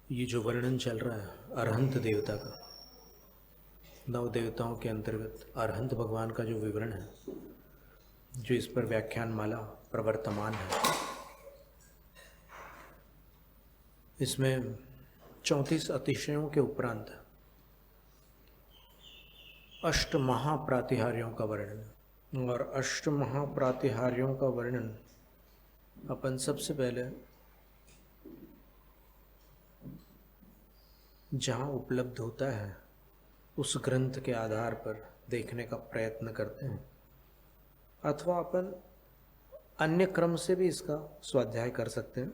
ये जो वर्णन चल रहा है अरहंत देवता का, नव देवताओं के अंतर्गत अरहंत भगवान का जो विवरण है, जो इस पर व्याख्यान माला प्रवर्तमान है, इसमें 34 अतिशयों के उपरांत अष्ट महाप्रातिहार्यों का वर्णन। और अष्ट महाप्रातिहार्यों का वर्णन अपन सबसे पहले जहाँ उपलब्ध होता है उस ग्रंथ के आधार पर देखने का प्रयत्न करते हैं, अथवा अपन अन्य क्रम से भी इसका स्वाध्याय कर सकते हैं।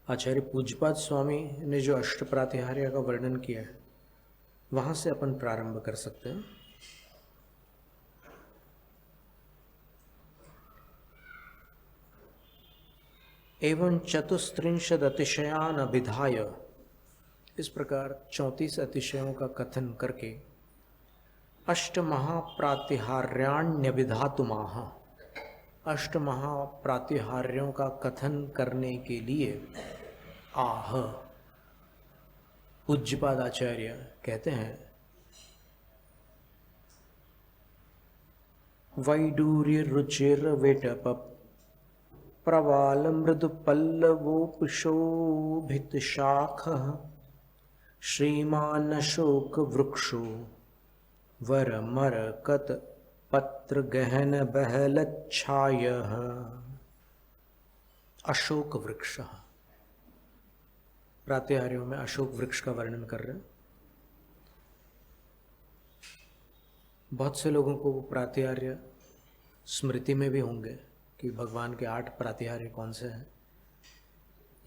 आचार्य पूज्यपाद स्वामी ने जो अष्ट प्रातिहार्य का वर्णन किया है, वहाँ से अपन प्रारंभ कर सकते हैं। एवं चतुस्त्रिंशद अतिशयान अभिधाय, इस प्रकार 34 अतिशयों का कथन करके अष्ट महाप्रातिहार्याण्यभिधातुमाह, अष्ट महाप्रातिहार्यों का कथन करने के लिए आह। पूज्यपाद आचार्य कहते हैं वैडूर्य रुचिर वेटप प्रवाल मृदु पल्लवोपशोभित शाख श्रीमान अशोक वृक्षो वर मरकत पत्र गहन बहलच्छाय। अशोक वृक्ष, प्रातिहार्यों में अशोक वृक्ष का वर्णन कर रहे हैं। बहुत से लोगों को वो प्रातिहार्य स्मृति में भी होंगे कि भगवान के 8 प्रातिहार्य कौन से हैं।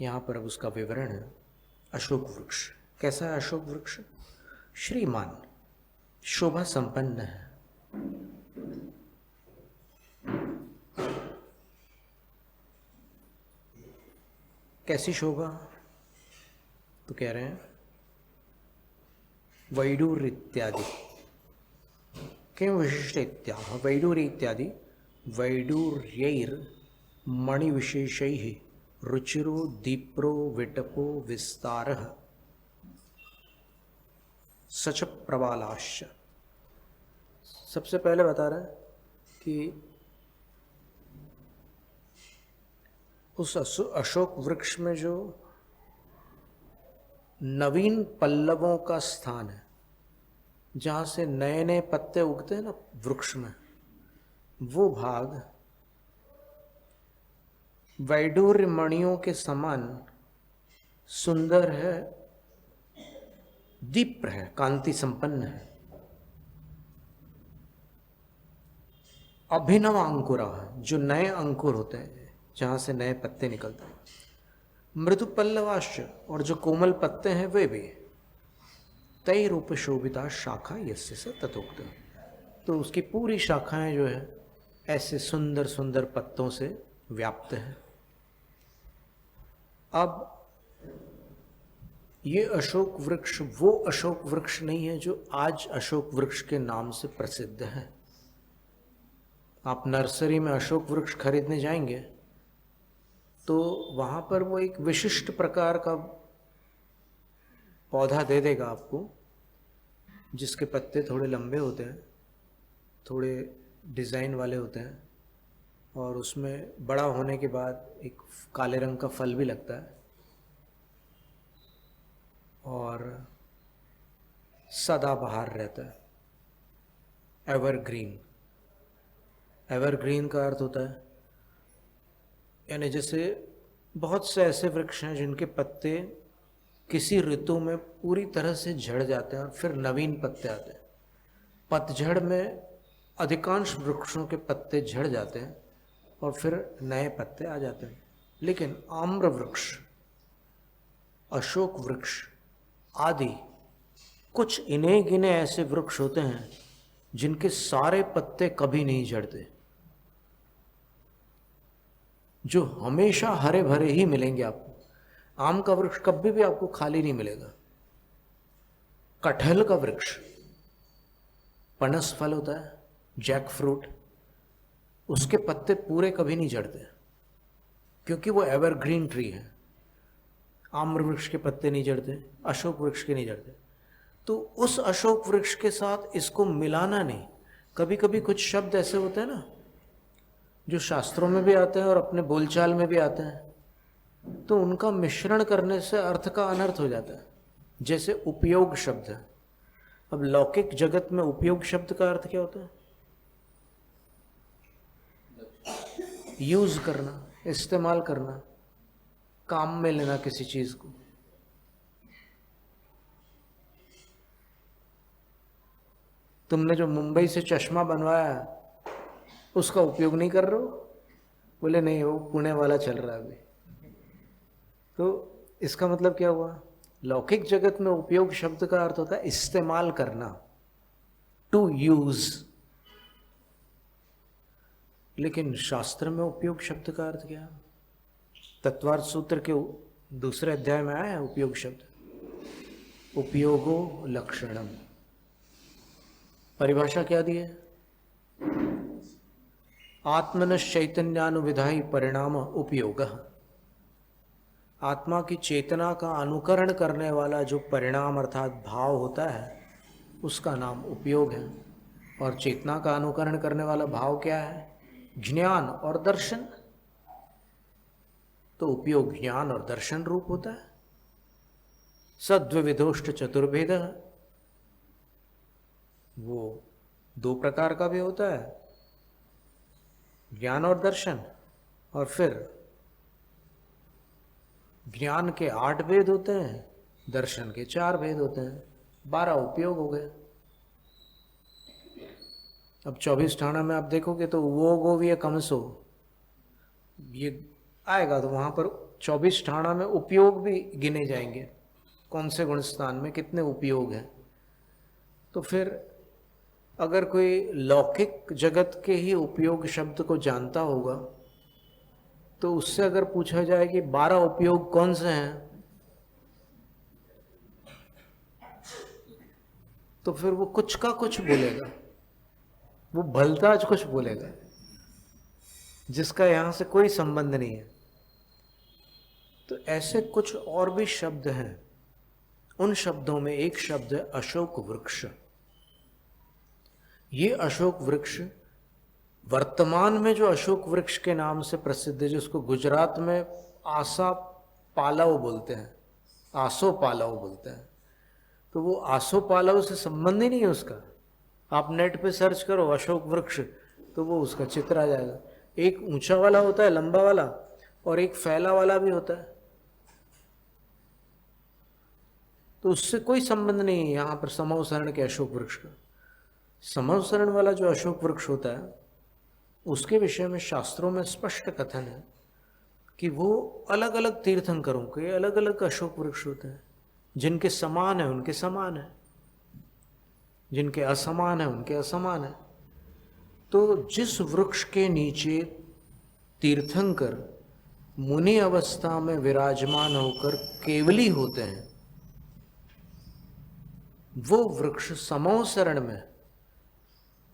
यहाँ पर अब उसका विवरण है। अशोक वृक्ष कैसा है? अशोक वृक्ष श्रीमान, शोभा संपन्न है। कैसी शोभा? तो कह रहे हैं वैडूर्य इत्यादि, किं विशिष्ट इत्याह। वैडूर्य इत्यादि वैडूर्यैर् मणिविशेषैः रुचिरो दीप्रो विटपो विस्तारः सच प्रबालाश्च। सबसे पहले बता रहे हैं कि उस अशोक वृक्ष में जो नवीन पल्लवों का स्थान है, जहाँ से नए नए पत्ते उगते हैं ना वृक्ष में, वो भाग वैडूर्य मणियों के समान सुंदर है, दीप्र है, कांति संपन्न है। अभिनव अंकुरा, जो नए अंकुर होते हैं, जहाँ से नए पत्ते निकलते हैं। मृदु पल्लवाश्च, और जो कोमल पत्ते हैं वे भी। तै रूप शोभिता शाखा यस्य स तथोक्त, तो उसकी पूरी शाखाएं जो है ऐसे सुंदर सुंदर पत्तों से व्याप्त है। अब ये अशोक वृक्ष वो अशोक वृक्ष नहीं है जो आज अशोक वृक्ष के नाम से प्रसिद्ध है। आप नर्सरी में अशोक वृक्ष खरीदने जाएंगे तो वहाँ पर वो एक विशिष्ट प्रकार का पौधा दे देगा आपको, जिसके पत्ते थोड़े लंबे होते हैं, थोड़े डिज़ाइन वाले होते हैं, और उसमें बड़ा होने के बाद एक काले रंग का फल भी लगता है, और सदाबहार रहता है, एवरग्रीन। एवरग्रीन का अर्थ होता है, यानी जैसे बहुत से ऐसे वृक्ष हैं जिनके पत्ते किसी ऋतु में पूरी तरह से झड़ जाते हैं और फिर नवीन पत्ते आते हैं। पतझड़ में अधिकांश वृक्षों के पत्ते झड़ जाते हैं और फिर नए पत्ते आ जाते हैं, लेकिन आम्र वृक्ष, अशोक वृक्ष आदि कुछ इन्हें गिने ऐसे वृक्ष होते हैं जिनके सारे पत्ते कभी नहीं झड़ते, जो हमेशा हरे भरे ही मिलेंगे आपको। आम का वृक्ष कभी भी आपको खाली नहीं मिलेगा। कटहल का वृक्ष, पनस फल होता है, जैक फ्रूट, उसके पत्ते पूरे कभी नहीं झड़ते क्योंकि वो एवरग्रीन ट्री है। आम्र वृक्ष के पत्ते नहीं झड़ते, अशोक वृक्ष के नहीं झड़ते। तो उस अशोक वृक्ष के साथ इसको मिलाना नहीं। कभी कभी कुछ शब्द ऐसे होते हैं ना जो शास्त्रों में भी आते हैं और अपने बोलचाल में भी आते हैं, तो उनका मिश्रण करने से अर्थ का अनर्थ हो जाता है। जैसे उपयोग शब्द है। अब लौकिक जगत में उपयोग शब्द का अर्थ क्या होता है? यूज करना, इस्तेमाल करना, काम में लेना किसी चीज को। तुमने जो मुंबई से चश्मा बनवाया उसका उपयोग नहीं कर रहे हो? बोले नहीं, वो पुणे वाला चल रहा है अभी। तो इसका मतलब क्या हुआ? लौकिक जगत में उपयोग शब्द का अर्थ होता है इस्तेमाल करना, टू यूज। लेकिन शास्त्र में उपयोग शब्द का अर्थ क्या? तत्वार्थ सूत्र के दूसरे अध्याय में आया है उपयोग शब्द, उपयोगो लक्षणम। परिभाषा क्या दी है? आत्मनश् चैतन्यानुविधायी परिणाम उपयोगः। आत्मा की चेतना का अनुकरण करने वाला जो परिणाम अर्थात भाव होता है उसका नाम उपयोग है। और चेतना का अनुकरण करने वाला भाव क्या है? ज्ञान और दर्शन। तो उपयोग ज्ञान और दर्शन रूप होता है। सद्विविधोष्ट चतुर्भेद, वो दो प्रकार का भी होता है, ज्ञान और दर्शन। और फिर ज्ञान के 8 भेद होते हैं, दर्शन के 4 भेद होते हैं, 12 उपयोग हो गए। अब 24 ठाणा में आप देखोगे तो वो गोवीय कमसो ये आएगा, तो वहां पर 24 ठाणा में उपयोग भी गिने जाएंगे, कौन से गुण स्थान में कितने उपयोग हैं। तो फिर अगर कोई लौकिक जगत के ही उपयोग शब्द को जानता होगा तो उससे अगर पूछा जाए कि 12 उपयोग कौन से हैं, तो फिर वो कुछ का कुछ बोलेगा, वो भलताज कुछ बोलेगा जिसका यहां से कोई संबंध नहीं है। तो ऐसे कुछ और भी शब्द हैं। उन शब्दों में एक शब्द है अशोक वृक्ष। ये अशोक वृक्ष वर्तमान में जो अशोक वृक्ष के नाम से प्रसिद्ध है, जिसको गुजरात में आसा पालव बोलते हैं, आसो पालव बोलते हैं, तो वो आसो पालव से संबंध ही नहीं है उसका। आप नेट पे सर्च करो अशोक वृक्ष तो वो उसका चित्र आ जाएगा। एक ऊंचा वाला होता है, लंबा वाला, और एक फैला वाला भी होता है। तो उससे कोई संबंध नहीं है यहाँ पर समवसरण के अशोक वृक्ष का। समवसरण वाला जो अशोक वृक्ष होता है उसके विषय में शास्त्रों में स्पष्ट कथन है कि वो अलग अलग तीर्थंकरों के अलग अलग अशोक वृक्ष होते हैं। जिनके समान है उनके समान है, जिनके असमान है उनके असमान है। तो जिस वृक्ष के नीचे तीर्थंकर मुनि अवस्था में विराजमान होकर केवली होते हैं, वो वृक्ष समवसरण में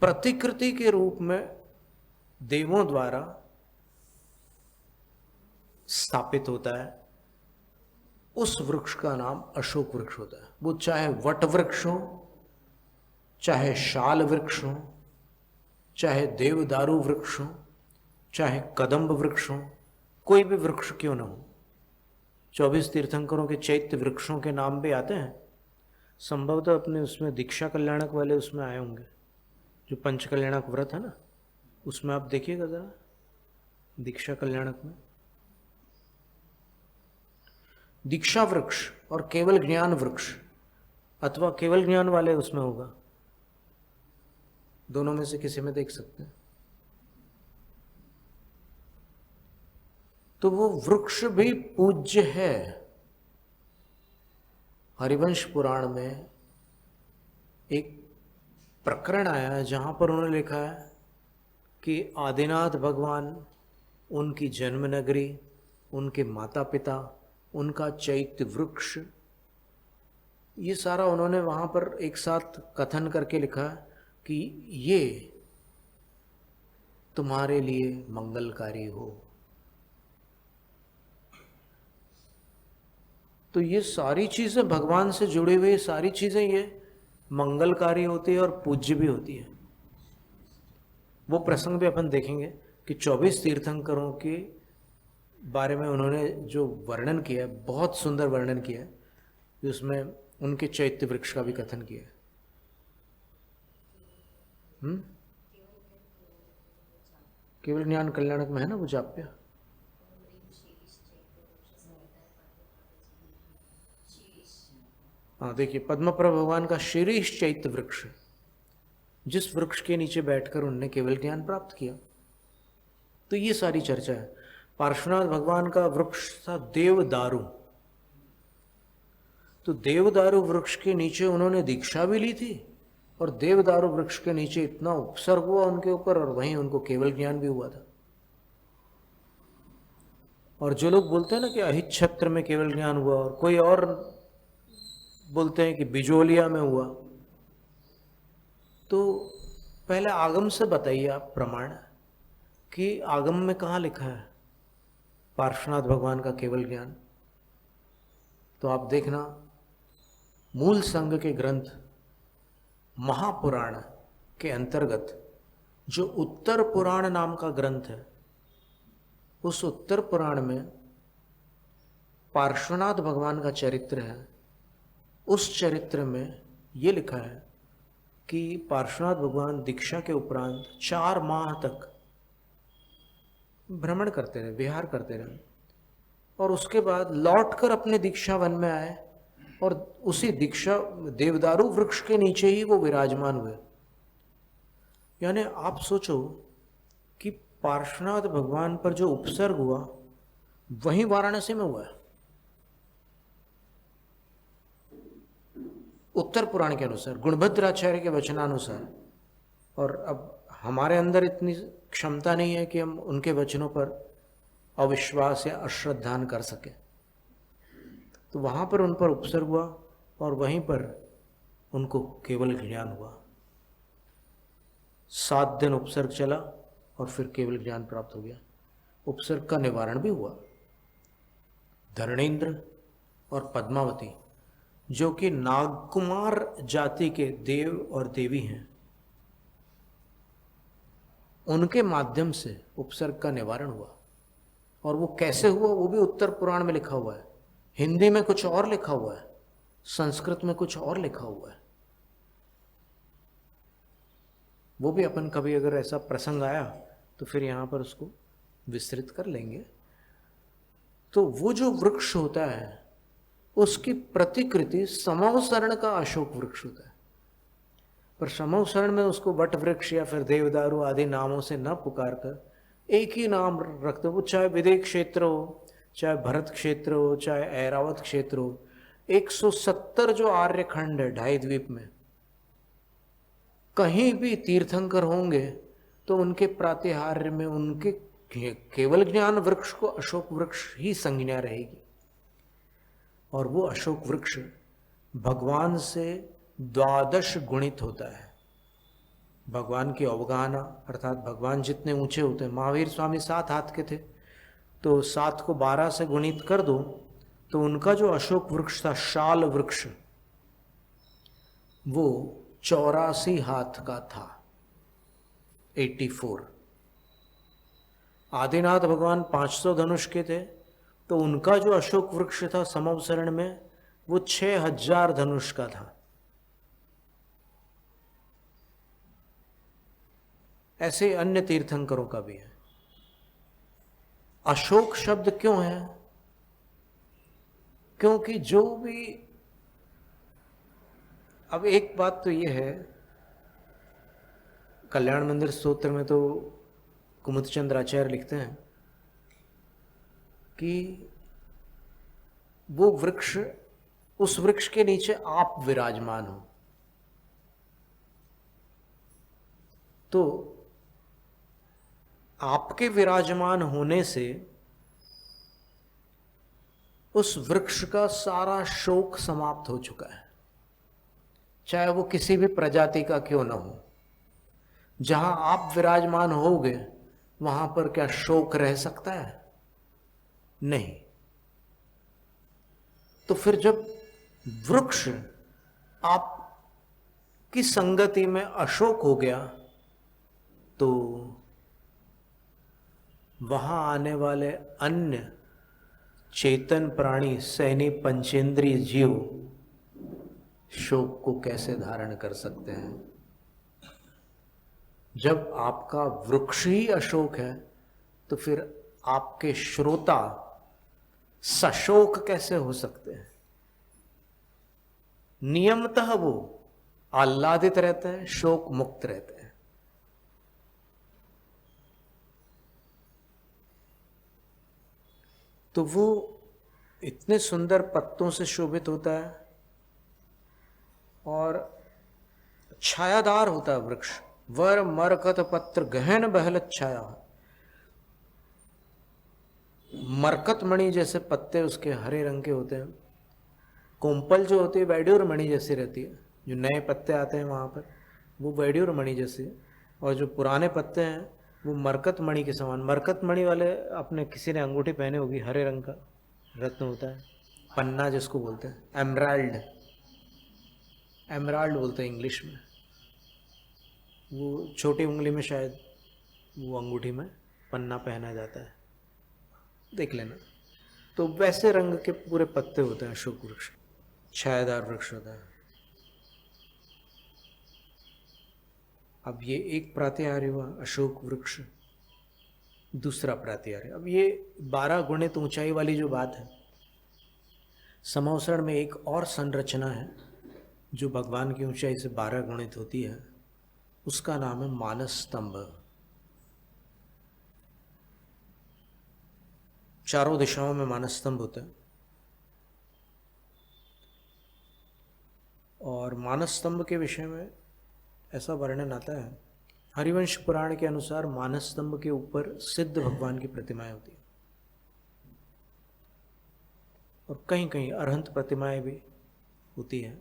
प्रतिकृति के रूप में देवों द्वारा स्थापित होता है। उस वृक्ष का नाम अशोक वृक्ष होता है। वो चाहे वट वृक्ष हो, चाहे शाल वृक्ष हो, चाहे देवदारू वृक्ष हो, चाहे कदम्ब वृक्ष हो, कोई भी वृक्ष क्यों ना हो। 24 तीर्थंकरों के चैत्य वृक्षों के नाम भी आते हैं। संभवतः अपने उसमें दीक्षा कल्याणक वाले उसमें आए होंगे, जो पंच कल्याणक व्रत है ना, उसमें आप देखिएगा जरा, दीक्षा कल्याणक में दीक्षा वृक्ष और केवल ज्ञान वृक्ष, अथवा केवल ज्ञान वाले उसमें होगा, दोनों में से किसी में देख सकते हैं। तो वो वृक्ष भी पूज्य है। हरिवंश पुराण में एक प्रकरण आया है जहां पर उन्होंने लिखा है कि आदिनाथ भगवान, उनकी जन्म नगरी, उनके माता पिता, उनका चैत्य वृक्ष, ये सारा उन्होंने वहां पर एक साथ कथन करके लिखा कि ये तुम्हारे लिए मंगलकारी हो। तो ये सारी चीज़ें भगवान से जुड़ी हुई सारी चीज़ें ये मंगलकारी होती है और पूज्य भी होती है। वो प्रसंग भी अपन देखेंगे कि 24 तीर्थंकरों के बारे में उन्होंने जो वर्णन किया है, बहुत सुंदर वर्णन किया है, उसमें उनके चैत्य वृक्ष का भी कथन किया है। केवल ज्ञान कल्याणक में है ना वो जाप्य। हाँ देखिए, पद्मप्रभ भगवान का शीरीष चैत्य वृक्ष, जिस वृक्ष के नीचे बैठकर उनने केवल ज्ञान प्राप्त किया। तो ये सारी चर्चा है। पार्श्वनाथ भगवान का वृक्ष था देवदारू। तो देवदारू वृक्ष के नीचे उन्होंने दीक्षा भी ली थी और देवदारू वृक्ष के नीचे इतना उपसर्ग हुआ उनके ऊपर और वहीं उनको केवल ज्ञान भी हुआ था। और जो लोग बोलते हैं ना कि अहिच्छत्र में केवल ज्ञान हुआ, और कोई और बोलते हैं कि बिजोलिया में हुआ, तो पहले आगम से बताइए आप प्रमाण कि आगम में कहाँ लिखा है पार्श्वनाथ भगवान का केवल ज्ञान। तो आप देखना, मूल संघ के ग्रंथ महापुराण के अंतर्गत जो उत्तर पुराण नाम का ग्रंथ है, उस उत्तर पुराण में पार्श्वनाथ भगवान का चरित्र है। उस चरित्र में ये लिखा है कि पार्श्वनाथ भगवान दीक्षा के उपरांत 4 माह तक भ्रमण करते रहे, विहार करते रहे, और उसके बाद लौटकर अपने दीक्षा वन में आए और उसी दीक्षा देवदारू वृक्ष के नीचे ही वो विराजमान हुए। यानी आप सोचो कि पार्श्वनाथ भगवान पर जो उपसर्ग हुआ वहीं वाराणसी में हुआ है, उत्तर पुराण के अनुसार, गुणभद्राचार्य के वचनानुसार। और अब हमारे अंदर इतनी क्षमता नहीं है कि हम उनके वचनों पर अविश्वास या अश्रद्धान कर सके। तो वहाँ पर उन पर उपसर्ग हुआ और वहीं पर उनको केवल ज्ञान हुआ। 7 दिन उपसर्ग चला और फिर केवल ज्ञान प्राप्त हो गया। उपसर्ग का निवारण भी हुआ। धरणेन्द्र और पद्मावती जो कि नागकुमार जाति के देव और देवी हैं, उनके माध्यम से उपसर्ग का निवारण हुआ। और वो कैसे हुआ वो भी उत्तर पुराण में लिखा हुआ है। हिंदी में कुछ और लिखा हुआ है, संस्कृत में कुछ और लिखा हुआ है। वो भी अपन कभी अगर ऐसा प्रसंग आया तो फिर यहाँ पर उसको विस्तृत कर लेंगे। तो वो जो वृक्ष होता है उसकी प्रतिकृति समवसरण का अशोक वृक्ष होता है, पर समवसरण में उसको वट वृक्ष या फिर देवदारू आदि नामों से न पुकार कर एक ही नाम रखते हो। चाहे विदेह क्षेत्र हो, चाहे भरत क्षेत्र हो, चाहे ऐरावत क्षेत्र हो, 170 जो आर्यखंड है 2.5 द्वीप में, कहीं भी तीर्थंकर होंगे तो उनके प्रातिहार्य में उनके केवल ज्ञान वृक्ष को अशोक वृक्ष ही संज्ञा रहेगी। और वो अशोक वृक्ष भगवान से 12 गुणित होता है। भगवान की अवगाहना अर्थात भगवान जितने ऊंचे होते हैं, महावीर स्वामी 7 हाथ के थे, तो 7 को 12 से गुणित कर दो तो उनका जो अशोक वृक्ष था, शाल वृक्ष, वो 84 हाथ का था, 84। आदिनाथ भगवान 500 धनुष के थे, तो उनका जो अशोक वृक्ष था समवसरण में वो 6000 धनुष का था। ऐसे अन्य तीर्थंकरों का भी है। अशोक शब्द क्यों है? क्योंकि जो भी, अब एक बात तो ये है, कल्याण मंदिर स्तोत्र में तो कुमुदचंद्र आचार्य लिखते हैं कि वो वृक्ष, उस वृक्ष के नीचे आप विराजमान हो। तो आपके विराजमान होने से उस वृक्ष का सारा शोक समाप्त हो चुका है, चाहे वो किसी भी प्रजाति का क्यों न हो। जहां आप विराजमान होगे वहां पर क्या शोक रह सकता है? नहीं। तो फिर जब वृक्ष आपकी संगति में अशोक हो गया तो वहां आने वाले अन्य चेतन प्राणी, सैनी, पंचेंद्रिय जीव शोक को कैसे धारण कर सकते हैं? जब आपका वृक्ष ही अशोक है तो फिर आपके श्रोता सशोक कैसे हो सकते हैं? नियमतः वो आह्लादित रहते हैं, शोक मुक्त रहते हैं। तो वो इतने सुंदर पत्तों से शोभित होता है और छायादार होता है वृक्ष। वर मरकत पत्र गहन बहलत छाया, मरकत मणि जैसे पत्ते उसके हरे रंग के होते हैं। कोम्पल जो होती है वैड्यूर मणि जैसी रहती है, जो नए पत्ते आते हैं वहाँ पर वो वैड्यूर मणि जैसे, और जो पुराने पत्ते हैं वो मरकत मणि के समान। मरकत मणि वाले अपने किसी ने अंगूठी पहने होगी, हरे रंग का रत्न होता है, पन्ना जिसको बोलते हैं, एमराल्ड, एमराल्ड बोलते हैं इंग्लिश में। वो छोटी उंगली में शायद वो अंगूठी में पन्ना पहना जाता है, देख लेना। तो वैसे रंग के पूरे पत्ते होते हैं अशोक वृक्ष, छायादार वृक्ष होता है। अब ये एक प्रातिहार्य हुआ अशोक वृक्ष। दूसरा प्रातिहार्य, अब ये 12 गुणित ऊंचाई वाली जो बात है, समौसरण में एक और संरचना है जो भगवान की ऊंचाई से 12 गुणित होती है, उसका नाम है मानस स्तंभ। चारों दिशाओं में मानस स्तंभ होता है और मानस स्तंभ के विषय में ऐसा वर्णन आता है, हरिवंश पुराण के अनुसार मानस स्तंभ के ऊपर सिद्ध भगवान की प्रतिमाएं होती हैं और कहीं कहीं अरहंत प्रतिमाएं भी होती हैं।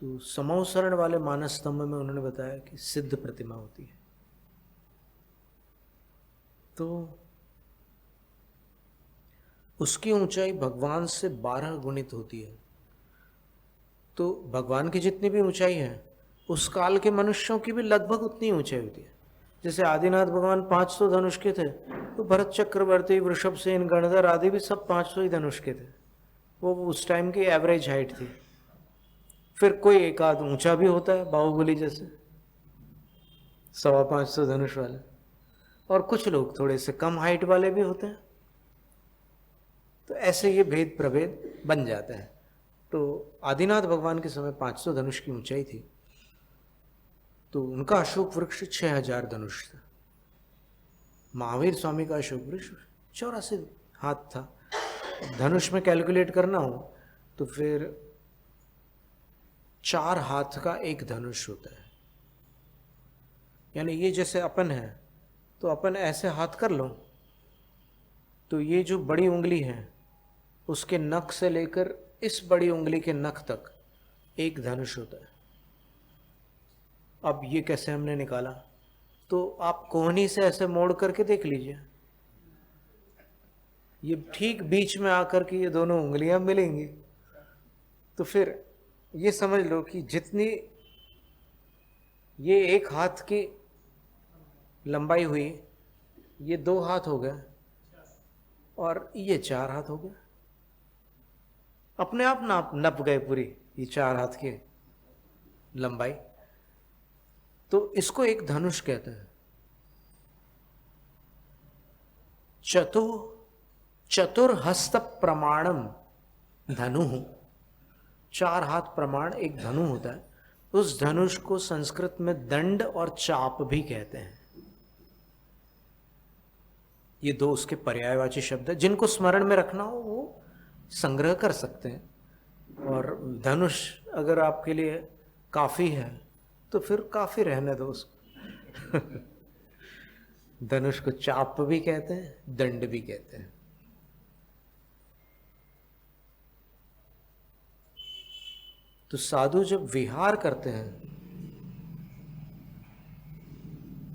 तो समौसरण वाले मानस स्तंभ में उन्होंने बताया कि सिद्ध प्रतिमा होती है। तो उसकी ऊंचाई भगवान से 12 गुणित होती है। तो भगवान की जितनी भी ऊंचाई है उस काल के मनुष्यों की भी लगभग उतनी ऊंचाई होती है। जैसे आदिनाथ भगवान 500 धनुष के थे, तो भरत चक्रवर्ती, वृषभसेन, गणधर आदि भी सब 500 ही धनुष के थे। वो उस टाइम की एवरेज हाइट थी। फिर कोई एक आध ऊंचा भी होता है, बाहुबली जैसे 525 धनुष वाले, और कुछ लोग थोड़े से कम हाइट वाले भी होते हैं। तो ऐसे ये भेद प्रभेद बन जाते हैं। तो आदिनाथ भगवान के समय 500 धनुष की ऊंचाई थी, तो उनका अशोक वृक्ष 6000 धनुष था। महावीर स्वामी का अशोक वृक्ष 84 हाथ था। धनुष में कैलकुलेट करना हो तो फिर 4 हाथ का एक धनुष होता है। यानी ये जैसे अपन है तो अपन ऐसे हाथ कर लो तो ये जो बड़ी उंगली है उसके नख से लेकर इस बड़ी उंगली के नख तक एक धनुष होता है। अब ये कैसे हमने निकाला, तो आप कोहनी से ऐसे मोड़ करके देख लीजिए, ये ठीक बीच में आकर के ये दोनों उंगलियां मिलेंगी। तो फिर ये समझ लो कि जितनी ये एक हाथ की लंबाई हुई, ये 2 हाथ हो गए और ये 4 हाथ हो गए। अपने आप नप गए पूरी ये 4 हाथ की लंबाई। तो इसको एक धनुष कहते हैं। चतुर्हस्त प्रमाणम धनु, 4 हाथ प्रमाण एक धनु होता है। उस धनुष को संस्कृत में दंड और चाप भी कहते हैं। ये 2 उसके पर्यायवाची शब्द है, जिनको स्मरण में रखना हो वो संग्रह कर सकते हैं। और धनुष अगर आपके लिए काफी है तो फिर काफी रहने दो उसको। धनुष को चाप भी कहते हैं, दंड भी कहते हैं। तो साधु जब विहार करते हैं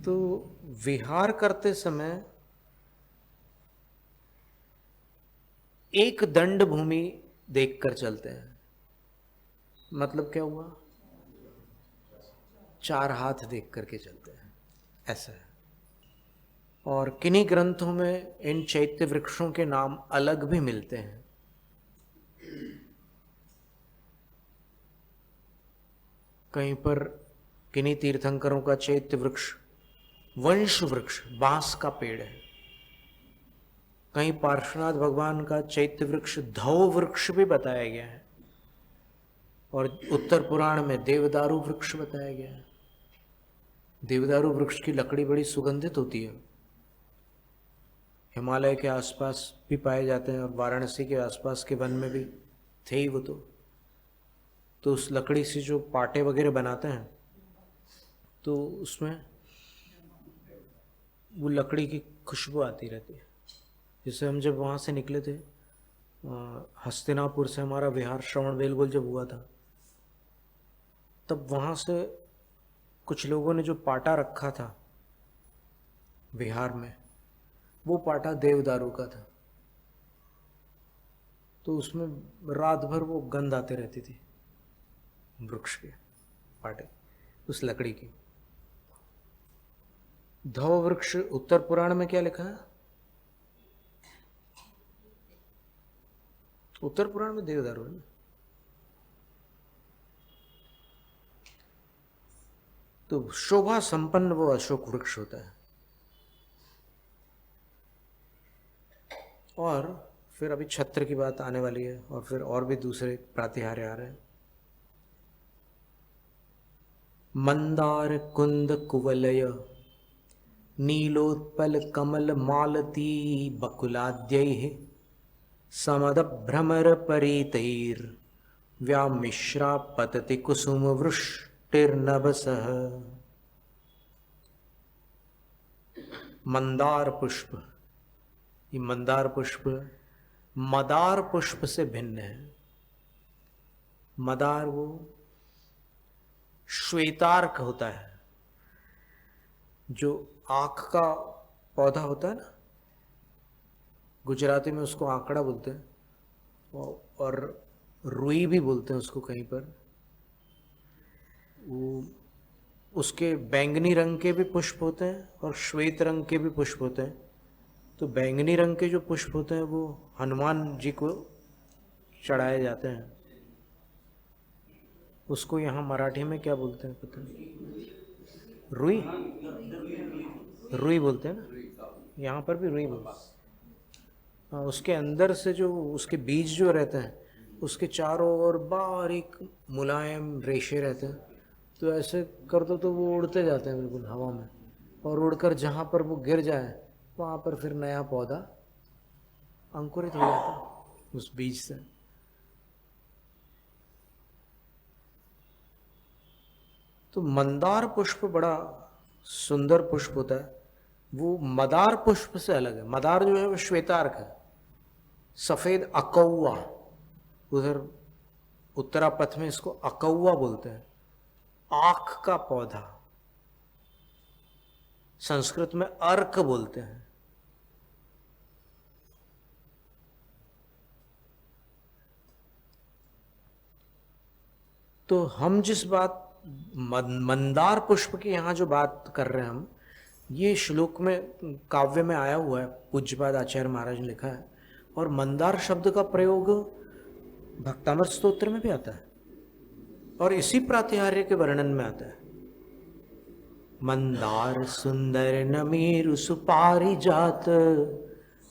तो विहार करते समय एक दंड भूमि देखकर चलते हैं। मतलब क्या हुआ? 4 हाथ देख करके चलते हैं, ऐसा है। और किन्हीं ग्रंथों में इन चैत्य वृक्षों के नाम अलग भी मिलते हैं। कहीं पर किन्हीं तीर्थंकरों का चैत्य वृक्ष वंश वृक्ष, बांस का पेड़ है। कहीं पार्श्वनाथ भगवान का चैत्य वृक्ष धौ वृक्ष भी बताया गया है। और उत्तर पुराण में देवदारू वृक्ष बताया गया है। देवदारू वृक्ष की लकड़ी बड़ी सुगंधित होती है। हिमालय के आसपास भी पाए जाते हैं और वाराणसी के आसपास के वन में भी थे ही वो। तो उस लकड़ी से जो पाटे वगैरह बनाते हैं, तो उसमें वो लकड़ी की खुशबू आती रहती है। जैसे हम जब वहाँ से निकले थे, हस्तिनापुर से हमारा विहार श्रवणबेलगोल जब हुआ था, तब वहाँ से कुछ लोगों ने जो पाटा रखा था विहार में, वो पाटा देवदारू का था। तो उसमें रात भर वो गंध आते रहती थी, वृक्ष के पाटे, उस लकड़ी की। धौ वृक्ष उत्तर पुराण में क्या लिखा है? उत्तर पुराण में देवदारू है ना। तो शोभा संपन्न वो अशोक वृक्ष होता है। और फिर अभी छत्र की बात आने वाली है, और फिर और भी दूसरे प्रातिहार्य आ रहे हैं। मंदार कुंद कुवलय नीलोत्पल कमल मालती बकुलाद्यैः समद भ्रमर परीतैर व्यामिश्रा पतति कुसुम वृष्टिर्नभसः। मंदार पुष्प, ये मंदार पुष्प मदार पुष्प से भिन्न है। मदार वो श्वेतार्क होता है, जो आँख का पौधा होता है ना, गुजराती में उसको आंकड़ा बोलते हैं, और रुई भी बोलते हैं उसको कहीं पर। वो उसके बैंगनी रंग के भी पुष्प होते हैं और श्वेत रंग के भी पुष्प होते हैं। तो बैंगनी रंग के जो पुष्प होते हैं वो हनुमान जी को चढ़ाए जाते हैं। उसको यहाँ मराठी में क्या बोलते हैं पता नहीं? रुई, रुई बोलते हैं ना, यहाँ पर भी रुई बोलते हैं। हाँ, उसके अंदर से जो उसके बीज जो रहते हैं, उसके चारों ओर बारीक मुलायम रेशे रहते हैं। तो ऐसे कर दो तो वो उड़ते जाते हैं बिल्कुल हवा में, और उड़कर जहाँ पर वो गिर जाए वहाँ पर फिर नया पौधा अंकुरित हो जाता है उस बीज से। तो मंदार पुष्प बड़ा सुंदर पुष्प होता है। वो मदार पुष्प से अलग है। मदार जो है वो श्वेतार्क है, सफेद अकौआ, उधर उत्तरापथ में इसको अकौआ बोलते हैं, आँख का पौधा। संस्कृत में अर्क बोलते हैं। तो हम जिस बात मंदार पुष्प की यहाँ जो बात कर रहे हैं हम, ये श्लोक में काव्य में आया हुआ है, पूज्यपाद आचार्य महाराज ने लिखा है। और मंदार शब्द का प्रयोग भक्तामृत स्तोत्र में भी आता है और इसी प्रातिहार्य के वर्णन में आता है। मंदार सुंदर नमीरु सुपारिजात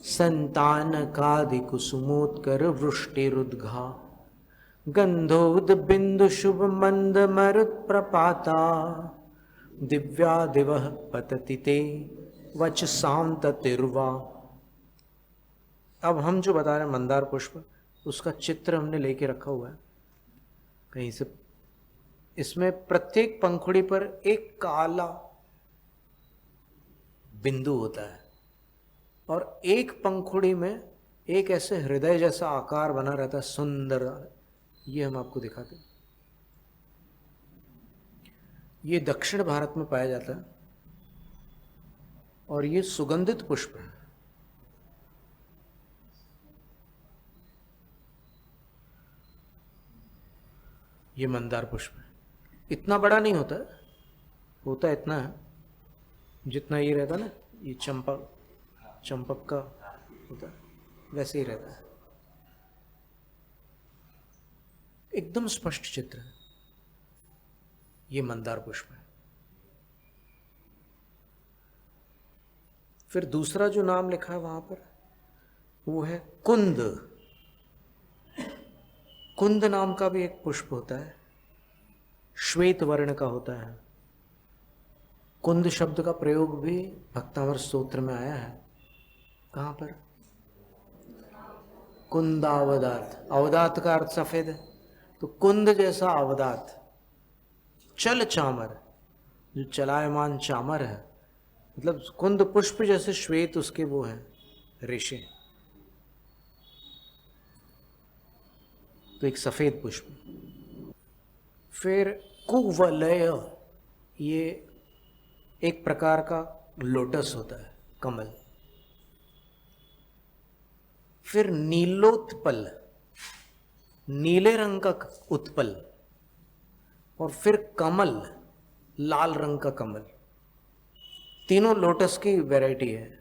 संतान कादि कुसुमोत्कर वृष्टिरुद्घा गंधोद बिंदु शुभ मंद मरुत प्रपाता दिव्या दिवः पतति ते वच शांत तिर्वा। अब हम जो बता रहे हैं मंदार पुष्प, उसका चित्र हमने लेके रखा हुआ है कहीं से। इसमें प्रत्येक पंखुड़ी पर एक काला बिंदु होता है और एक पंखुड़ी में एक ऐसे हृदय जैसा आकार बना रहता है, सुंदर। ये हम आपको दिखाते हैं। ये दक्षिण भारत में पाया जाता है और ये सुगंधित पुष्प है। ये मंदार पुष्प है। इतना बड़ा नहीं होता, होता इतना है जितना ये रहता ना, ये चंपक का होता है, वैसे ही रहता है। एकदम स्पष्ट चित्र है, ये मंदार पुष्प है। फिर दूसरा जो नाम लिखा है वहां पर वो है कुंद। कुंद नाम का भी एक पुष्प होता है, श्वेत वर्ण का होता है। कुंद शब्द का प्रयोग भी भक्तामृत स्तोत्र में आया है। कहां पर? कुंदावदात। अवदात का अर्थ सफेद है, तो कुंद जैसा अवदात, चल चामर, जो चलायमान चामर है, मतलब कुंद पुष्प जैसे श्वेत उसके वो हैं रेशे, तो एक सफेद पुष्प। फिर कुवलय, ये एक प्रकार का लोटस होता है, कमल। फिर नीलोत्पल, नीले रंग का उत्पल। और फिर कमल, लाल रंग का कमल। तीनों लोटस की वैरायटी है।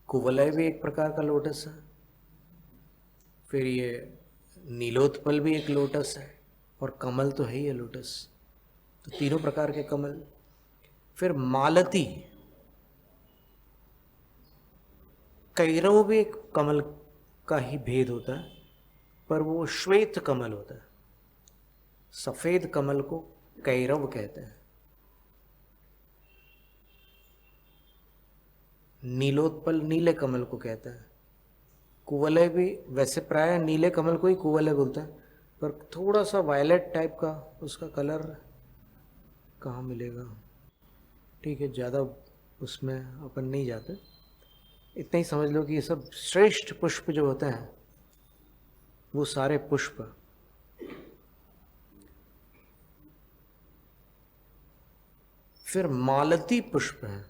कुवलय भी एक प्रकार का लोटस है, फिर ये नीलोत्पल भी एक लोटस है, और कमल तो है ही है लोटस, तो तीनों प्रकार के कमल। फिर मालती, कैरव भी एक कमल का ही भेद होता है, पर वो श्वेत कमल होता है। सफेद कमल को कैरव कहते हैं। नीलोत्पल नीले कमल को कहते हैं। कुवलय भी वैसे प्राय नीले कमल को ही कुवलय बोलते हैं, पर थोड़ा सा वायलेट टाइप का उसका कलर कहाँ मिलेगा। ठीक है, ज़्यादा उसमें अपन नहीं जाते, इतना ही समझ लो कि ये सब श्रेष्ठ पुष्प जो होते हैं वो सारे पुष्प। फिर मालती पुष्प है।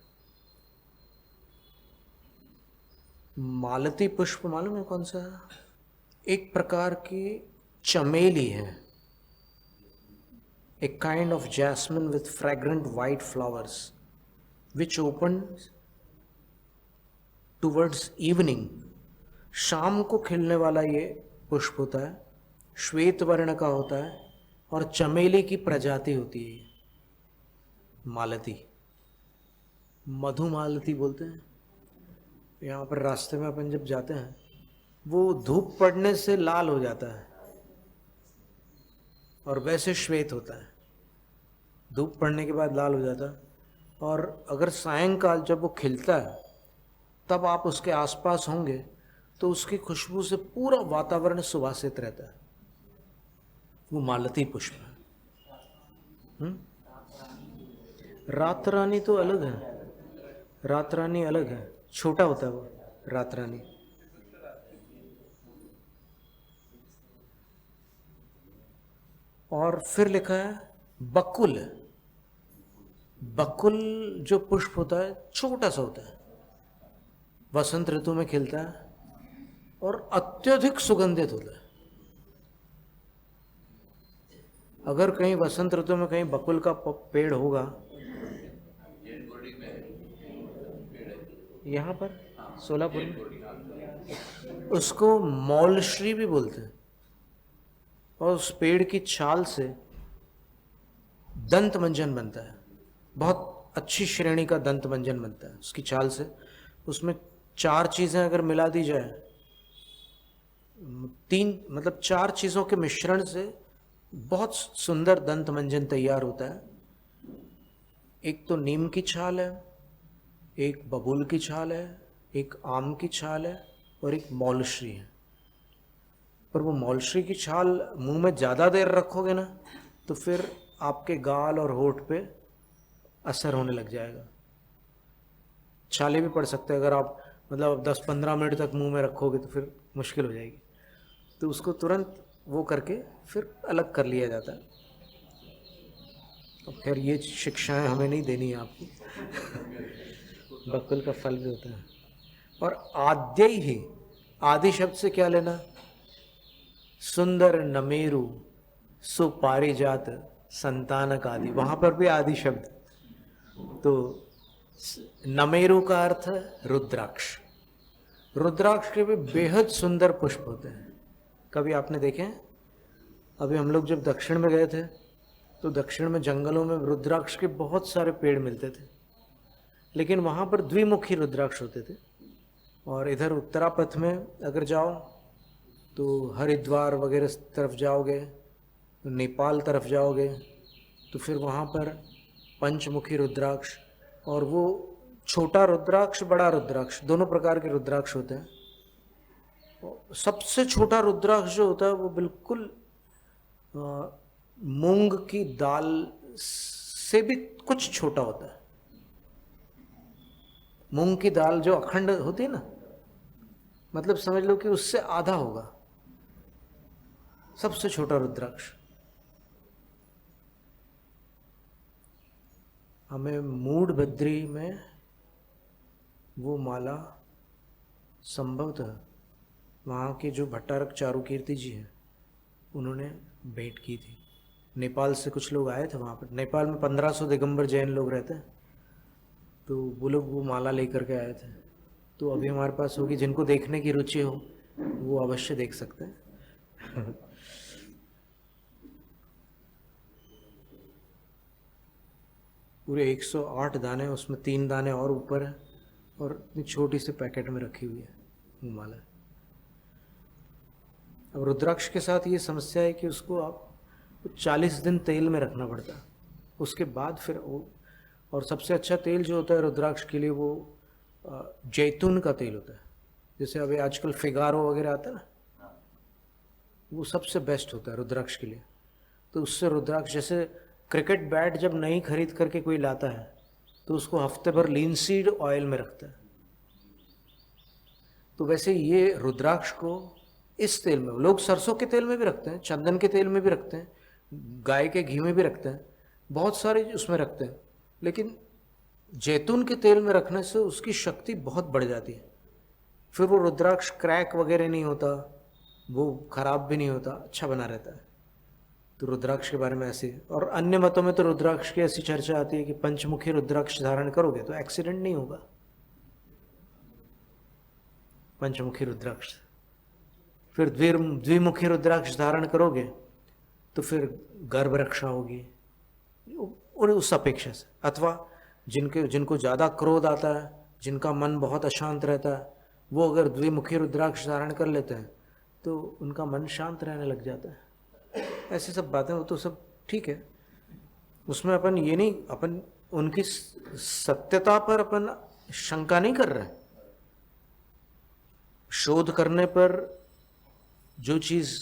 मालती पुष्प मालूम है कौन सा है? एक प्रकार की चमेली है, a kind of jasmine with fragrant white flowers which opens towards evening। शाम को खिलने वाला ये पुष्प होता है, श्वेत वर्ण का होता है, और चमेली की प्रजाति होती है। मालती, मधुमालती बोलते हैं। यहाँ पर रास्ते में अपन जब जाते हैं, वो धूप पड़ने से लाल हो जाता है और वैसे श्वेत होता है, धूप पड़ने के बाद लाल हो जाता है। और अगर सायंकाल जब वो खिलता है तब आप उसके आसपास होंगे तो उसकी खुशबू से पूरा वातावरण सुवासित रहता है। वो मालती पुष्प है। रात रानी तो अलग है, रात रानी अलग है, छोटा होता है वो रात रानी। और फिर लिखा है बकुल। बकुल जो पुष्प होता है छोटा सा होता है, वसंत ऋतु में खिलता है और अत्यधिक सुगंधित होता है। अगर कहीं वसंत ऋतु में कहीं बकुल का पेड़ होगा, यहाँ पर सोलापुर में, उसको मौलश्री भी बोलते हैं। और उस पेड़ की छाल से दंत मंजन बनता है, बहुत अच्छी श्रेणी का दंत मंजन बनता है उसकी छाल से। उसमें 4 चीज़ें अगर मिला दी जाए, 4 चीज़ों के मिश्रण से बहुत सुंदर दंत मंजन तैयार होता है। एक तो नीम की छाल है, एक बबूल की छाल है, एक आम की छाल है, और एक मौलश्री है। पर वो मौलश्री की छाल मुंह में ज़्यादा देर रखोगे ना तो फिर आपके गाल और होठ पे असर होने लग जाएगा, छाले भी पड़ सकते हैं। अगर आप 10-15 मिनट तक मुंह में रखोगे तो फिर मुश्किल हो जाएगी। तो उसको तुरंत वो करके फिर अलग कर लिया जाता है। अब खैर ये शिक्षाएं हमें नहीं देनी है आपको। बकुल का फल भी होता है। और आद्य ही, आदि शब्द से क्या लेना? सुंदर नमेरु, सो पारिजात संतानक आदि, वहां पर भी आदि शब्द। तो नमेरु का अर्थ है रुद्राक्ष। रुद्राक्ष के भी बेहद सुंदर पुष्प होते हैं। कभी आपने देखे हैं? अभी हम लोग जब दक्षिण में गए थे तो दक्षिण में जंगलों में रुद्राक्ष के बहुत सारे पेड़ मिलते थे, लेकिन वहाँ पर द्विमुखी रुद्राक्ष होते थे। और इधर उत्तरापथ में अगर जाओ तो हरिद्वार वगैरह तरफ जाओगे, नेपाल तरफ जाओगे तो फिर वहाँ पर पंचमुखी रुद्राक्ष, और वो छोटा रुद्राक्ष बड़ा रुद्राक्ष दोनों प्रकार के रुद्राक्ष होते हैं। सबसे छोटा रुद्राक्ष जो होता है वो बिल्कुल मूंग की दाल से भी कुछ छोटा होता है। मूंग की दाल जो अखंड होती है ना, मतलब समझ लो कि उससे आधा होगा सबसे छोटा रुद्राक्ष। हमें मूड बद्री में वो माला संभवतः वहाँ के जो भट्टारक चारुकीर्ति जी हैं उन्होंने भेंट की थी। नेपाल से कुछ लोग आए थे वहाँ पर। नेपाल में 1500 दिगंबर जैन लोग रहते हैं, तो वो लोग वो माला लेकर के आए थे। तो अभी हमारे पास होगी, जिनको देखने की रुचि हो वो अवश्य देख सकते हैं। पूरे 108 दाने, उसमें 3 दाने और ऊपर है, और इतनी छोटी सी पैकेट में रखी हुई है वो माला। अब रुद्राक्ष के साथ ये समस्या है कि उसको आप 40 दिन तेल में रखना पड़ता है, उसके बाद फिर वो। और सबसे अच्छा तेल जो होता है रुद्राक्ष के लिए वो जैतून का तेल होता है। जैसे अभी आजकल फिगारो वगैरह आता है ना, वो सबसे बेस्ट होता है रुद्राक्ष के लिए। तो उससे रुद्राक्ष, जैसे क्रिकेट बैट जब नई खरीद करके कोई लाता है तो उसको हफ्ते भर लिनसीड ऑयल में रखता है, तो वैसे ये रुद्राक्ष को इस तेल में, लोग सरसों के तेल में भी रखते हैं, चंदन के तेल में भी रखते हैं, गाय के घी में भी रखते हैं, बहुत सारे उसमें रखते हैं, लेकिन जैतून के तेल में रखने से उसकी शक्ति बहुत बढ़ जाती है। फिर वो रुद्राक्ष क्रैक वगैरह नहीं होता, वो खराब भी नहीं होता, अच्छा बना रहता है। तो रुद्राक्ष के बारे में ऐसे, और अन्य मतों में तो रुद्राक्ष की ऐसी चर्चा आती है कि पंचमुखी रुद्राक्ष धारण करोगे तो एक्सीडेंट नहीं होगा। पंचमुखी रुद्राक्ष, फिर द्विमुखी रुद्राक्ष धारण करोगे तो फिर गर्भ रक्षा होगी, और उस अपेक्षा से। अथवा जिनको ज़्यादा क्रोध आता है, जिनका मन बहुत अशांत रहता है, वो अगर द्विमुखी रुद्राक्ष धारण कर लेते हैं तो उनका मन शांत रहने लग जाता है। ऐसी सब बातें, वो तो सब ठीक है, उसमें अपन ये नहीं, अपन उनकी सत्यता पर अपन शंका नहीं कर रहे। शोध करने पर जो चीज़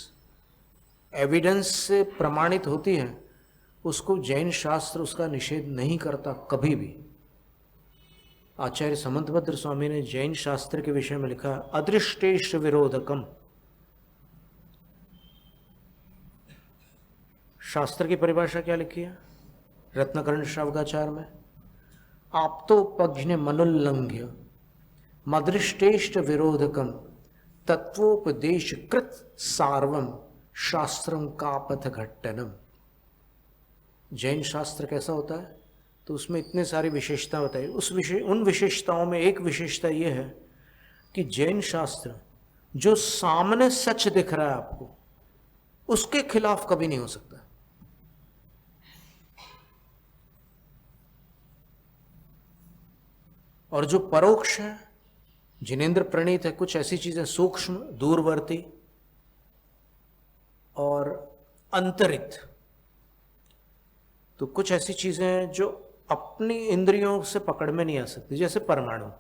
एविडेंस से प्रमाणित होती है उसको जैन शास्त्र उसका निषेध नहीं करता कभी भी। आचार्य समंतभद्र स्वामी ने जैन शास्त्र के विषय में लिखा, अदृष्टेश विरोधकम। शास्त्र की परिभाषा क्या लिखी है रत्नकर्ण श्रावकाचार में? आप्तोपज्ञ मनुल्लंघ्य मदृष्टेष्ट विरोधकम तत्वोपदेश कृत सार्वम शास्त्रम कापथ घट्टनम। जैन शास्त्र कैसा होता है? तो उसमें इतने सारी विशेषता बताई। उन विशेषताओं में एक विशेषता यह है कि जैन शास्त्र जो सामने सच दिख रहा है आपको, उसके खिलाफ कभी नहीं हो सकता। और जो परोक्ष है, जिनेन्द्र प्रणीत है, कुछ ऐसी चीजें सूक्ष्म, दूरवर्ती और अंतरित, तो कुछ ऐसी चीजें हैं जो अपनी इंद्रियों से पकड़ में नहीं आ सकती, जैसे परमाणु।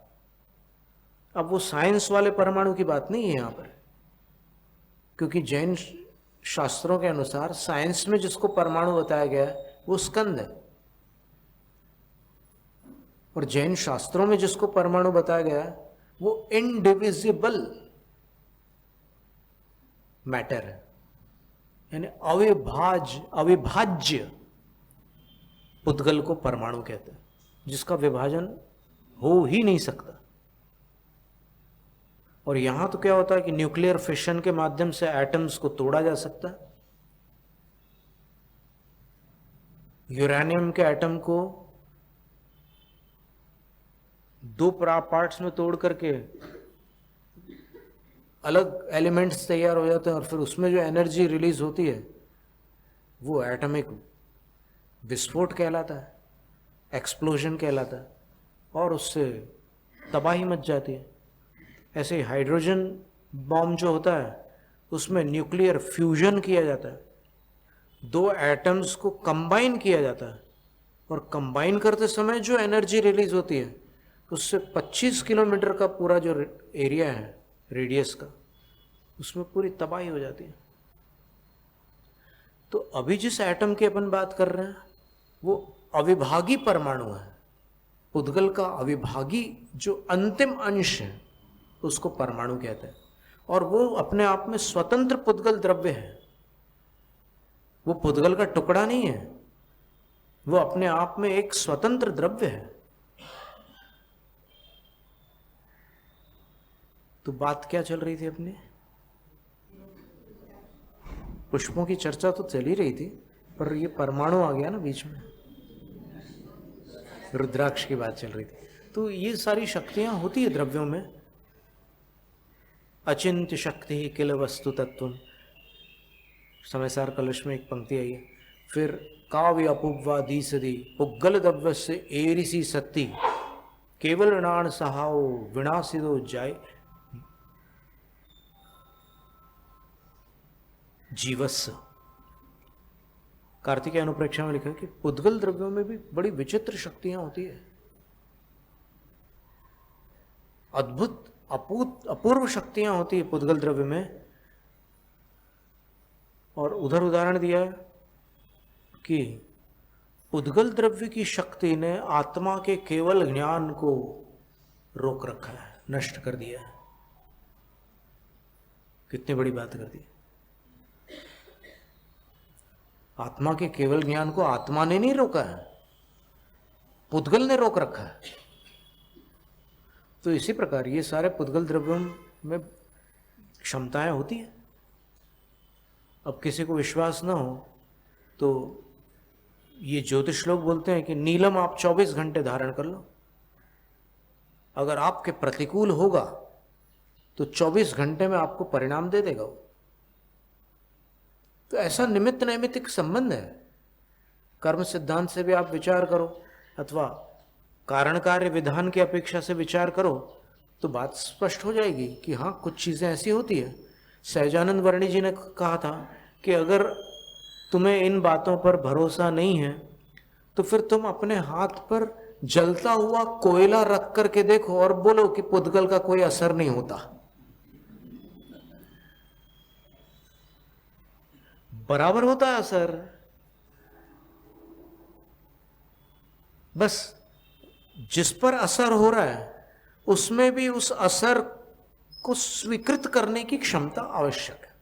अब वो साइंस वाले परमाणु की बात नहीं है यहां पर, क्योंकि जैन शास्त्रों के अनुसार साइंस में जिसको परमाणु बताया गया है वो स्कंद है, और जैन शास्त्रों में जिसको परमाणु बताया गया है वो इनडिविजिबल मैटर है, यानी अविभाज्य पुद्गल को परमाणु कहते हैं, जिसका विभाजन हो ही नहीं सकता। और यहां तो क्या होता है कि न्यूक्लियर फिशन के माध्यम से एटम्स को तोड़ा जा सकता है, यूरेनियम के एटम को 2 पार्ट्स में तोड़ करके अलग एलिमेंट्स तैयार हो जाते हैं और फिर उसमें जो एनर्जी रिलीज होती है वो एटॉमिक विस्फोट कहलाता है, एक्सप्लोजन कहलाता है, और उससे तबाही मच जाती है। ऐसे ही हाइड्रोजन बॉम्ब जो होता है उसमें न्यूक्लियर फ्यूजन किया जाता है, 2 एटम्स को कंबाइन किया जाता है, और कंबाइन करते समय जो एनर्जी रिलीज होती है उससे 25 किलोमीटर का पूरा जो एरिया है रेडियस का, उसमें पूरी तबाही हो जाती है। तो अभी जिस एटम की अपन बात कर रहे हैं वो अविभागी परमाणु है। पुद्गल का अविभागी जो अंतिम अंश है उसको परमाणु कहते हैं, और वो अपने आप में स्वतंत्र पुद्गल द्रव्य है। वो पुद्गल का टुकड़ा नहीं है, वो अपने आप में एक स्वतंत्र द्रव्य है। तो बात क्या चल रही थी अपनी? पुष्पों की चर्चा तो चल ही रही थी, पर ये परमाणु आ गया ना बीच में, रुद्राक्ष की बात चल रही थी। तो ये सारी शक्तियां होती है द्रव्यों में। अचिंत्य शक्ति ही किल वस्तु तत्व, समयसार कलश में एक पंक्ति आई है। फिर काव्य अपुवा दीसदी पुग्गल द्रव्य से एरिसी सत्ती केवल ऋणान सहाओ विनाशिदो जाय जीवस्स। कार्तिकेय अनुप्रेक्षा में लिखा है कि पुद्गल द्रव्यों में भी बड़ी विचित्र शक्तियां होती है, अद्भुत अपूर्व शक्तियां होती है पुद्गल द्रव्य में। और उधर उदाहरण दिया है कि पुद्गल द्रव्य की शक्ति ने आत्मा के केवल ज्ञान को रोक रखा है, नष्ट कर दिया है। कितनी बड़ी बात कर दी। आत्मा के केवल ज्ञान को आत्मा ने नहीं रोका है, पुद्गल ने रोक रखा है। तो इसी प्रकार ये सारे पुद्गल द्रव्यों में क्षमताएं होती हैं। अब किसी को विश्वास ना हो तो ये ज्योतिष लोग बोलते हैं कि नीलम आप 24 घंटे धारण कर लो, अगर आपके प्रतिकूल होगा तो 24 घंटे में आपको परिणाम दे देगा वो। तो ऐसा निमित्त नैमित्तिक संबंध है। कर्म सिद्धांत से भी आप विचार करो अथवा कारण कार्य विधान की अपेक्षा से विचार करो तो बात स्पष्ट हो जाएगी कि हाँ, कुछ चीजें ऐसी होती है। सहजानंद वर्णी जी ने कहा था कि अगर तुम्हें इन बातों पर भरोसा नहीं है तो फिर तुम अपने हाथ पर जलता हुआ कोयला रख करके देखो और बोलो कि पुद्गल का कोई असर नहीं होता। बराबर होता है असर। बस जिस पर असर हो रहा है उसमें भी उस असर को स्वीकृत करने की क्षमता आवश्यक है।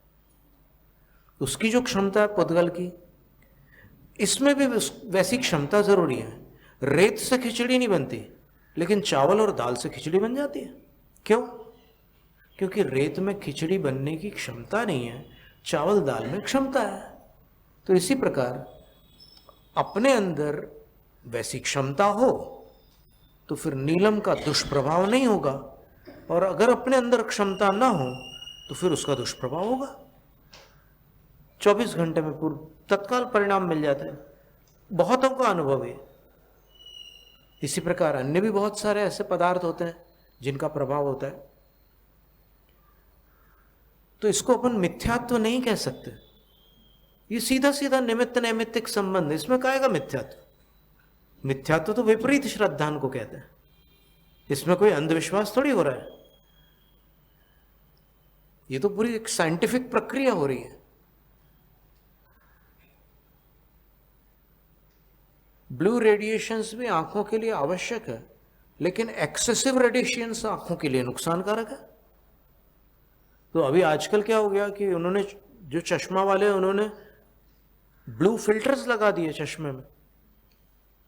उसकी जो क्षमता है पुद्गल की, इसमें भी वैसी क्षमता जरूरी है। रेत से खिचड़ी नहीं बनती, लेकिन चावल और दाल से खिचड़ी बन जाती है। क्यों? क्योंकि रेत में खिचड़ी बनने की क्षमता नहीं है, चावल दाल में क्षमता है। तो इसी प्रकार अपने अंदर वैसी क्षमता हो तो फिर नीलम का दुष्प्रभाव नहीं होगा, और अगर अपने अंदर क्षमता ना हो तो फिर उसका दुष्प्रभाव होगा। 24 घंटे में पूर्व तत्काल परिणाम मिल जाता है, बहुतों का अनुभव है। इसी प्रकार अन्य भी बहुत सारे ऐसे पदार्थ होते हैं जिनका प्रभाव होता है। तो इसको अपन मिथ्यात्व नहीं कह सकते, ये सीधा सीधा निमित्त नैमित्तिक संबंध, इसमें काहेगा मिथ्यात्व? मिथ्यात्व तो विपरीत श्रद्धान को कहते हैं। इसमें कोई अंधविश्वास थोड़ी हो रहा है, ये तो पूरी एक साइंटिफिक प्रक्रिया हो रही है। ब्लू रेडिएशंस भी आंखों के लिए आवश्यक है, लेकिन एक्सेसिव रेडिएशंस आंखों के लिए नुकसानकारक है। तो अभी आजकल क्या हो गया कि उन्होंने जो चश्मा वाले उन्होंने ब्लू फिल्टर्स लगा दिए चश्मे में।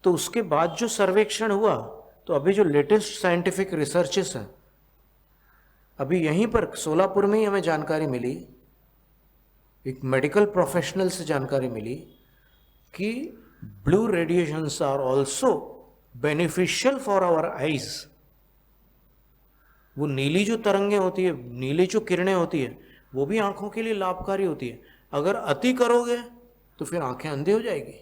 तो उसके बाद जो सर्वेक्षण हुआ, तो अभी जो लेटेस्ट साइंटिफिक रिसर्चेस हैं, अभी यहीं पर सोलापुर में ही हमें जानकारी मिली, एक मेडिकल प्रोफेशनल से जानकारी मिली कि blue radiations are also beneficial for our eyes. वो नीली जो तरंगें होती है, नीली जो किरणें होती है, वो भी आंखों के लिए लाभकारी होती है। अगर अति करोगे तो फिर आंखें अंधी हो जाएगी।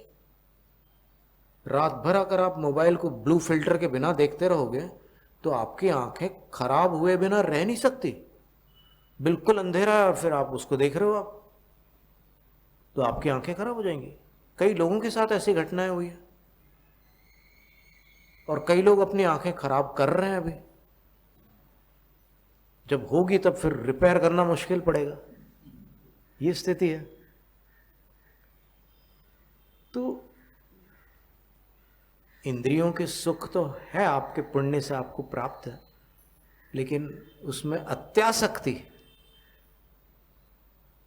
रात भर अगर आप मोबाइल को ब्लू फिल्टर के बिना देखते रहोगे तो आपकी आंखें खराब हुए बिना रह नहीं सकती। बिल्कुल अंधेरा है और फिर आप उसको देख रहे हो आप, तो आपकी आंखें खराब हो जाएंगी। कई लोगों के साथ ऐसी घटनाएं हुई है और कई लोग अपनी आंखें खराब कर रहे हैं अभी। जब होगी तब फिर रिपेयर करना मुश्किल पड़ेगा, ये स्थिति है। तो इंद्रियों के सुख तो है, आपके पुण्य से आपको प्राप्त है, लेकिन उसमें अत्यासक्ति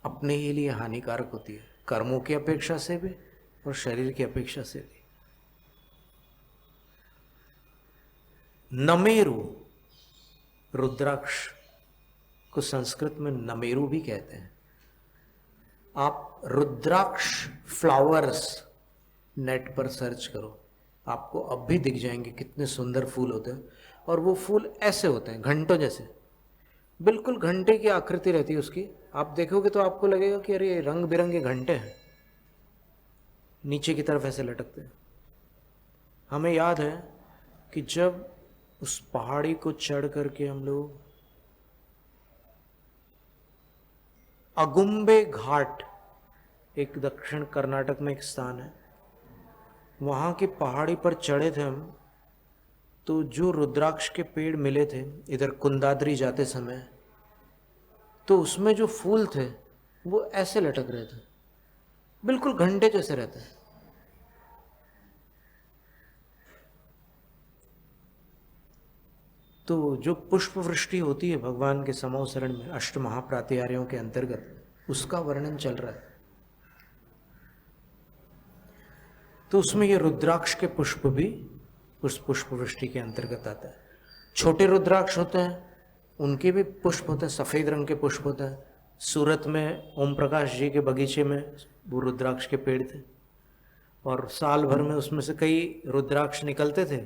अपने ही लिए हानिकारक होती है, कर्मों की अपेक्षा से भी और शरीर की अपेक्षा से भी। नमेरु, रुद्राक्ष को संस्कृत में नमेरु भी कहते हैं। आप रुद्राक्ष फ्लावर्स नेट पर सर्च करो, आपको अब भी दिख जाएंगे कितने सुंदर फूल होते हैं। और वो फूल ऐसे होते हैं घंटों जैसे, बिल्कुल घंटे की आकृति रहती है उसकी। आप देखोगे तो आपको लगेगा कि अरे ये रंग बिरंगे घंटे हैं, नीचे की तरफ ऐसे लटकते हैं। हमें याद है कि जब उस पहाड़ी को चढ़ करके हम लोग अगुम्बे घाट, एक दक्षिण कर्नाटक में एक स्थान है, वहाँ की पहाड़ी पर चढ़े थे हम, तो जो रुद्राक्ष के पेड़ मिले थे इधर कुंदाद्री जाते समय, तो उसमें जो फूल थे वो ऐसे लटक रहे थे, बिल्कुल घंटे जैसे रहते हैं। तो जो पुष्प वृष्टि होती है भगवान के समोसरण में अष्ट महाप्रातिहार्यों के अंतर्गत, उसका वर्णन चल रहा है। तो उसमें ये रुद्राक्ष के पुष्प भी उस पुष्प वृष्टि के अंतर्गत आता है। छोटे रुद्राक्ष होते हैं, उनके भी पुष्प होते हैं, सफ़ेद रंग के पुष्प होते हैं। सूरत में ओम प्रकाश जी के बगीचे में वो रुद्राक्ष के पेड़ थे और साल भर में उसमें से कई रुद्राक्ष निकलते थे।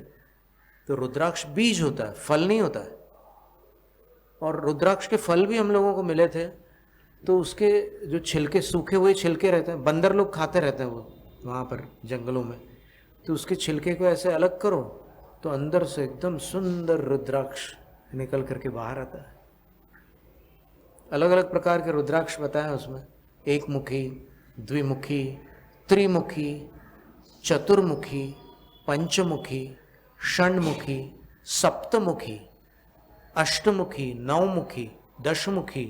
तो रुद्राक्ष बीज होता है, फल नहीं होता है। और रुद्राक्ष के फल भी हम लोगों को मिले थे, तो उसके जो छिलके, सूखे हुए छिलके रहते हैं, बंदर लोग खाते रहते हैं वो वहाँ पर जंगलों में, तो उसके छिलके को ऐसे अलग करो तो अंदर से एकदम सुंदर रुद्राक्ष निकल करके बाहर आता है। अलग अलग प्रकार के रुद्राक्ष बताए उसमें, एक मुखी, द्विमुखी, त्रिमुखी, चतुर्मुखी, पंचमुखी, षण्मुखी, सप्तमुखी, अष्टमुखी, नवमुखी, दशमुखी,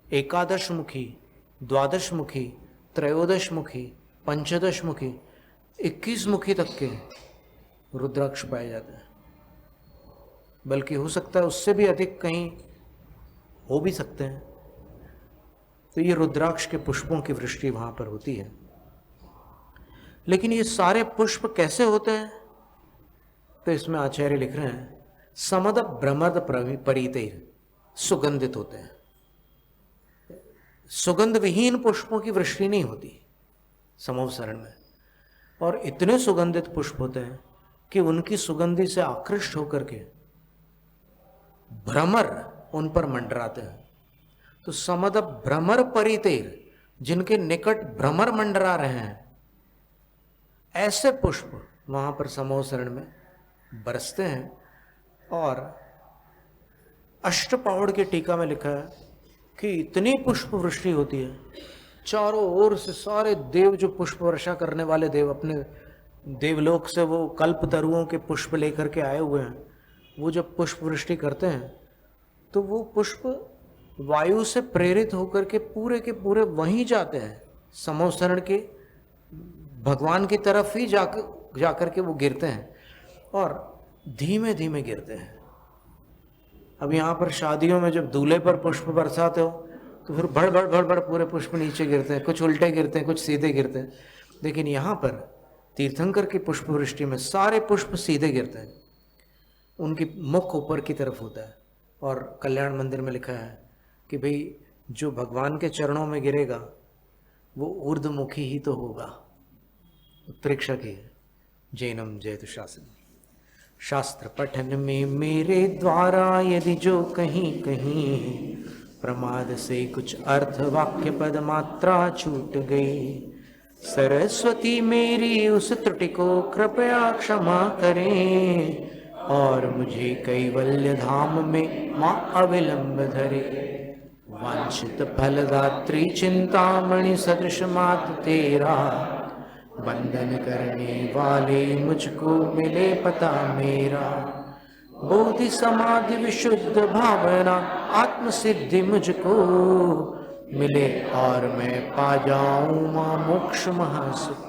एकादशमुखी, द्वादशमुखी, त्रयोदशमुखी, पंचदशमुखी, 21 मुखी तक के रुद्राक्ष पाए जाते हैं। बल्कि हो सकता है उससे भी अधिक कहीं हो भी सकते हैं। तो ये रुद्राक्ष के पुष्पों की वृष्टि वहाँ पर होती है। लेकिन ये सारे पुष्प कैसे होते हैं? तो इसमें आचार्य लिख रहे हैं, समद भ्रमद परिते, सुगंधित होते हैं। सुगंध विहीन पुष्पों की वृष्टि नहीं होती समोसरण में। और इतने सुगंधित पुष्प होते हैं कि उनकी सुगंधि से आकृष्ट होकर के भ्रमर उन पर मंडराते हैं। तो समद भ्रमर परितेर, जिनके निकट भ्रमर मंडरा रहे हैं, ऐसे पुष्प वहां पर समोसरण में बरसते हैं। और अष्टपौड़ की टीका में लिखा है कि इतनी पुष्प वृष्टि होती है, चारों ओर से सारे देव, जो पुष्प वर्षा करने वाले देव, अपने देवलोक से वो कल्प तरुओं के पुष्प लेकर के आए हुए हैं, वो जब पुष्प वृष्टि करते हैं तो वो पुष्प वायु से प्रेरित होकर के पूरे वहीं जाते हैं, समोसरण के भगवान की तरफ ही जाकर के वो गिरते हैं और धीमे धीमे गिरते हैं। अब यहाँ पर शादियों में जब दूल्हे पर पुष्प बरसाते हो तो फिर भड़ पूरे पुष्प नीचे गिरते हैं, कुछ उल्टे गिरते हैं, कुछ सीधे गिरते हैं। लेकिन यहाँ पर तीर्थंकर की पुष्प वृष्टि में सारे पुष्प सीधे गिरते हैं, उनकी मुख ऊपर की तरफ होता है। और कल्याण मंदिर में लिखा है कि भाई जो भगवान के चरणों में गिरेगा वो ऊर्ध्वमुखी ही तो होगा, उत्प्रेक्षा की है। जैनम जयतु शासन। शास्त्र पठन में मेरे द्वारा यदि जो कहीं कहीं प्रमाद से कुछ अर्थ वाक्य पद मात्रा छूट गई, सरस्वती मेरी उस त्रुटि को कृपया क्षमा करें और मुझे कैवल्य धाम में मां अविलंब धरे। वांछित फलदात्री चिंतामणि सदृश मात तेरा, बंधन करने वाले मुझको मिले पता मेरा। बोधि समाधि विशुद्ध भावना आत्म सिद्धि मुझको मिले और मैं पा जाऊं मां मोक्ष महासुख।